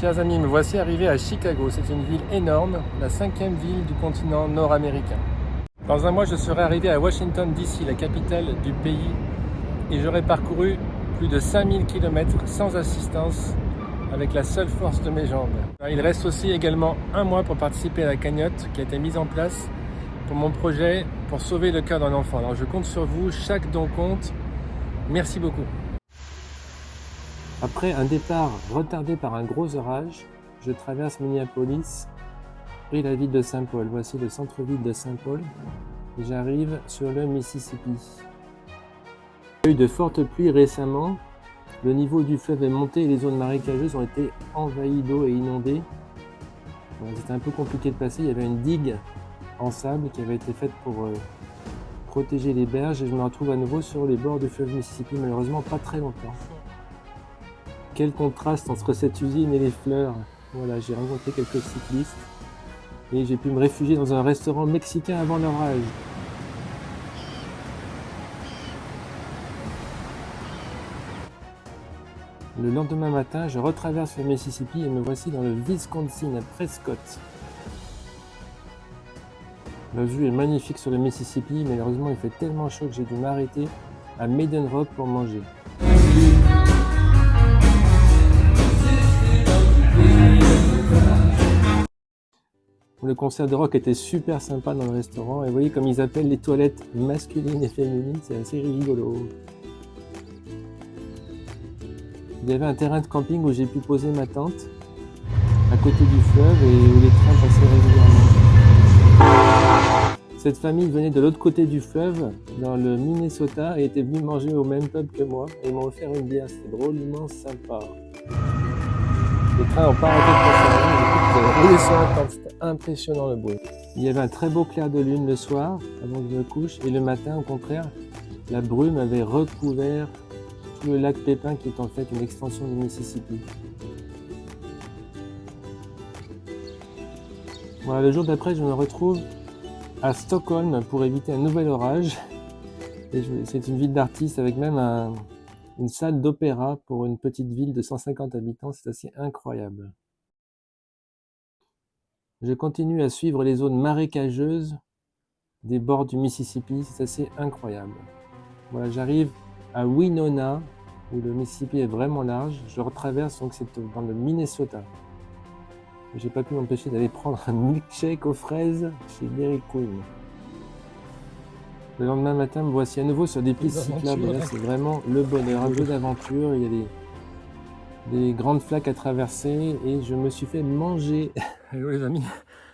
Chers amis, me voici arrivé à Chicago. C'est une ville énorme, la 5e ville du continent nord-américain. Dans un mois, je serai arrivé à Washington DC, la capitale du pays, et j'aurai parcouru plus de 5000 km sans assistance, avec la seule force de mes jambes. Il reste aussi également un mois pour participer à la cagnotte qui a été mise en place pour mon projet pour sauver le cœur d'un enfant. Alors je compte sur vous, chaque don compte. Merci beaucoup. Après un départ retardé par un gros orage, je traverse Minneapolis et la ville de Saint Paul. Voici le centre-ville de Saint Paul et j'arrive sur le Mississippi. Il y a eu de fortes pluies récemment. Le niveau du fleuve est monté et les zones marécageuses ont été envahies d'eau et inondées. C'était un peu compliqué de passer. Il y avait une digue en sable qui avait été faite pour protéger les berges et je me retrouve à nouveau sur les bords du fleuve Mississippi, malheureusement pas très longtemps. Quel contraste entre cette usine et les fleurs. Voilà, j'ai rencontré quelques cyclistes et j'ai pu me réfugier dans un restaurant mexicain avant l'orage. Le lendemain matin, je retraverse le Mississippi et me voici dans le Wisconsin, à Prescott. La vue est magnifique sur le Mississippi, malheureusement il fait tellement chaud que j'ai dû m'arrêter à Maiden Rock pour manger. Le concert de rock était super sympa dans le restaurant et vous voyez comme ils appellent les toilettes masculines et féminines, c'est assez rigolo. Il y avait un terrain de camping où j'ai pu poser ma tente à côté du fleuve et où les trains passaient régulièrement. Cette famille venait de l'autre côté du fleuve, dans le Minnesota, et était venue manger au même pub que moi et m'ont offert une bière, c'était drôlement sympa. Les trains n'ont pas arrêté de passer, vous avez roulé sur la tente, c'était impressionnant le bruit. Il y avait un très beau clair de lune le soir, avant que je me couche, et le matin, au contraire, la brume avait recouvert tout le lac Pépin qui est en fait une extension du Mississippi. Voilà, le jour d'après, je me retrouve à Stockholm pour éviter un nouvel orage. C'est une ville d'artistes avec même une salle d'opéra pour une petite ville de 150 habitants, c'est assez incroyable. Je continue à suivre les zones marécageuses des bords du Mississippi, c'est assez incroyable. Voilà, j'arrive à Winona, où le Mississippi est vraiment large. Je retraverse, donc c'est dans le Minnesota. J'ai pas pu m'empêcher d'aller prendre un milkshake aux fraises chez Dairy Queen. Le lendemain matin, me voici à nouveau sur des pistes cyclables. Et là, c'est vraiment le bonheur, un jeu d'aventure. Il y a des grandes flaques à traverser et je me suis fait manger. Hello les amis,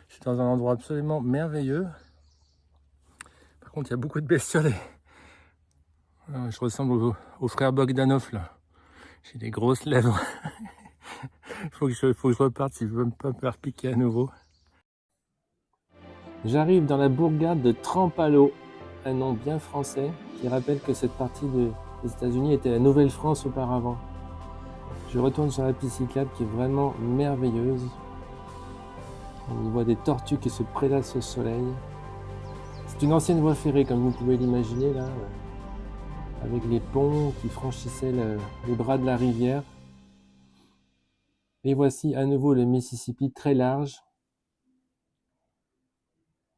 je suis dans un endroit absolument merveilleux. Par contre, il y a beaucoup de bestioles. Je ressemble au frère Bogdanov là. J'ai des grosses lèvres. faut que je reparte si je veux pas me faire piquer à nouveau. J'arrive dans la bourgade de Trampalo, un nom bien français qui rappelle que cette partie des États-Unis était la Nouvelle-France auparavant. Je retourne sur la piste cyclable qui est vraiment merveilleuse. On y voit des tortues qui se prélassent au soleil. C'est une ancienne voie ferrée comme vous pouvez l'imaginer là, avec les ponts qui franchissaient les bras de la rivière. Et voici à nouveau le Mississippi très large.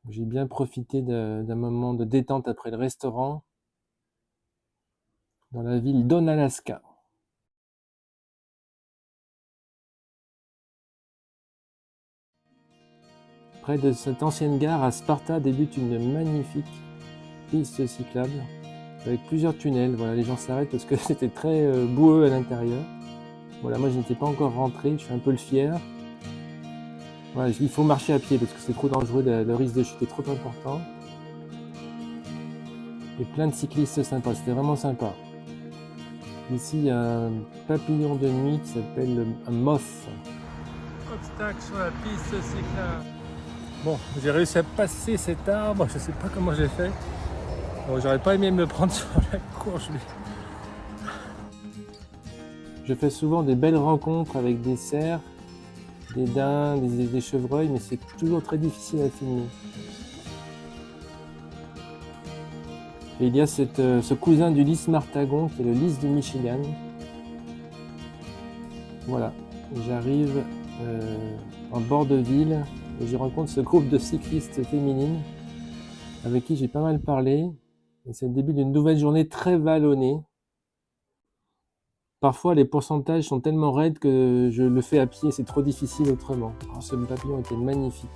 J'ai bien profité d'un moment de détente après le restaurant dans la ville d'Onalaska. Près de cette ancienne gare à Sparta débute une magnifique piste cyclable avec plusieurs tunnels. Voilà, les gens s'arrêtent parce que c'était très boueux à l'intérieur. Voilà, moi je n'étais pas encore rentré, je suis un peu le fier. Voilà, il faut marcher à pied parce que c'est trop dangereux, le risque de chute est trop important. Et plein de cyclistes sympas, c'était vraiment sympa. Ici, il y a un papillon de nuit qui s'appelle un moth. Obstacle sur la piste cyclable. Bon, j'ai réussi à passer cet arbre, je sais pas comment j'ai fait. Bon, j'aurais pas aimé me le prendre sur la courge lui. Je fais souvent des belles rencontres avec des cerfs, des daims, des chevreuils, mais c'est toujours très difficile à filmer. Et il y a ce cousin du lys martagon qui est le lys du Michigan. Voilà, j'arrive en bord de ville et je rencontre ce groupe de cyclistes féminines avec qui j'ai pas mal parlé. Et c'est le début d'une nouvelle journée très vallonnée. Parfois, les pourcentages sont tellement raides que je le fais à pied, c'est trop difficile autrement. Oh, ce papillon était magnifique.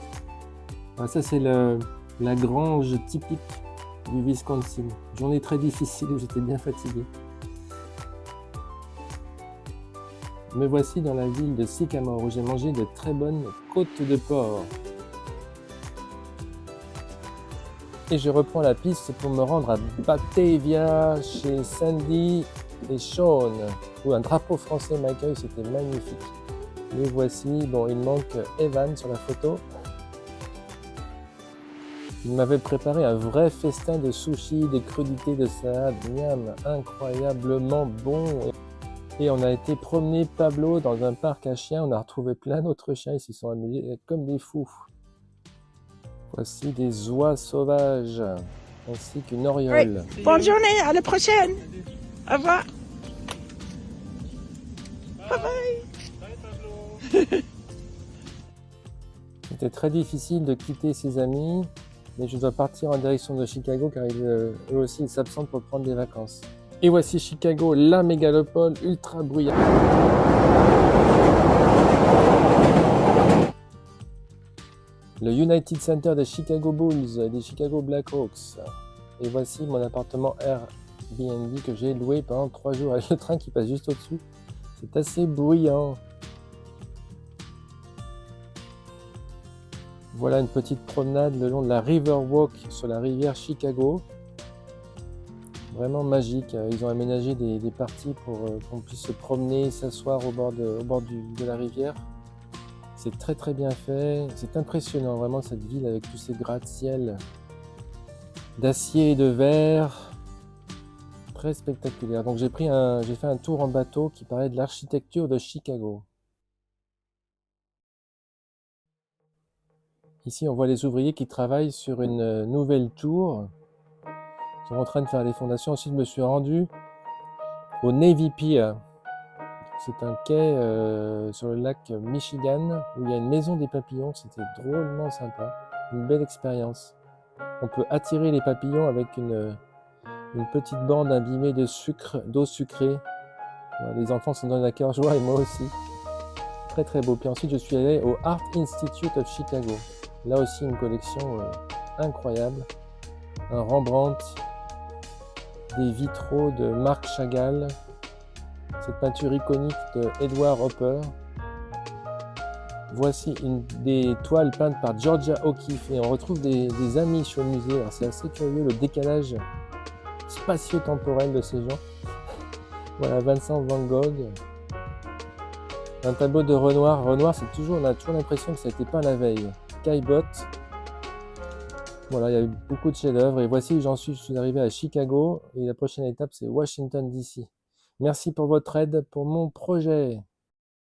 Alors ça, c'est la grange typique du Wisconsin. Journée très difficile, j'étais bien fatigué. Me voici dans la ville de Sycamore où j'ai mangé de très bonnes côtes de porc. Et je reprends la piste pour me rendre à Batavia chez Sandy et Sean où un drapeau français m'accueille, c'était magnifique. Me voici, bon il manque Evan sur la photo. Il m'avait préparé un vrai festin de sushi, des crudités de salade, miam, incroyablement bon. Et on a été promener Pablo dans un parc à chiens, on a retrouvé plein d'autres chiens, ils se sont amusés comme des fous. Voici des oies sauvages, ainsi qu'une oriole. Oui. Bonne journée, à la prochaine. Au revoir. Bye bye. C'était très difficile de quitter ses amis, mais je dois partir en direction de Chicago car eux aussi ils s'absentent pour prendre des vacances. Et voici Chicago, la mégalopole ultra bruyante. Le United Center des Chicago Bulls et des Chicago Blackhawks. Et voici mon appartement Airbnb que j'ai loué pendant 3 jours avec le train qui passe juste au-dessus. C'est assez bruyant. Voilà une petite promenade le long de la Riverwalk sur la rivière Chicago. Vraiment magique. Ils ont aménagé des parties pour qu'on puisse se promener, s'asseoir au bord de la rivière. C'est très très bien fait. C'est impressionnant vraiment cette ville avec tous ces gratte-ciel d'acier et de verre. Très spectaculaire. Donc j'ai fait un tour en bateau qui parlait de l'architecture de Chicago. Ici on voit les ouvriers qui travaillent sur une nouvelle tour. Ils sont en train de faire les fondations. Ensuite je me suis rendu au Navy Pier. C'est un quai sur le lac Michigan où il y a une maison des papillons. C'était drôlement sympa. Une belle expérience. On peut attirer les papillons avec une petite bande imbibée de sucre, d'eau sucrée. Voilà, les enfants s'en donnent à cœur joie et moi aussi. Très très beau. Puis ensuite je suis allé au Art Institute of Chicago. Là aussi une collection incroyable. Un Rembrandt, des vitraux de Marc Chagall, cette peinture iconique de Edward Hopper. Voici des toiles peintes par Georgia O'Keeffe et on retrouve des Amish au musée. Alors c'est assez curieux le décalage spatio-temporel de ces gens. Voilà, Vincent Van Gogh. Un tableau de Renoir. Renoir, on a toujours l'impression que ça a été peint la veille. Caillebotte. Voilà, il y a eu beaucoup de chefs-d'œuvre. Et voici où je suis arrivé à Chicago. Et la prochaine étape, c'est Washington DC. Merci pour votre aide pour mon projet.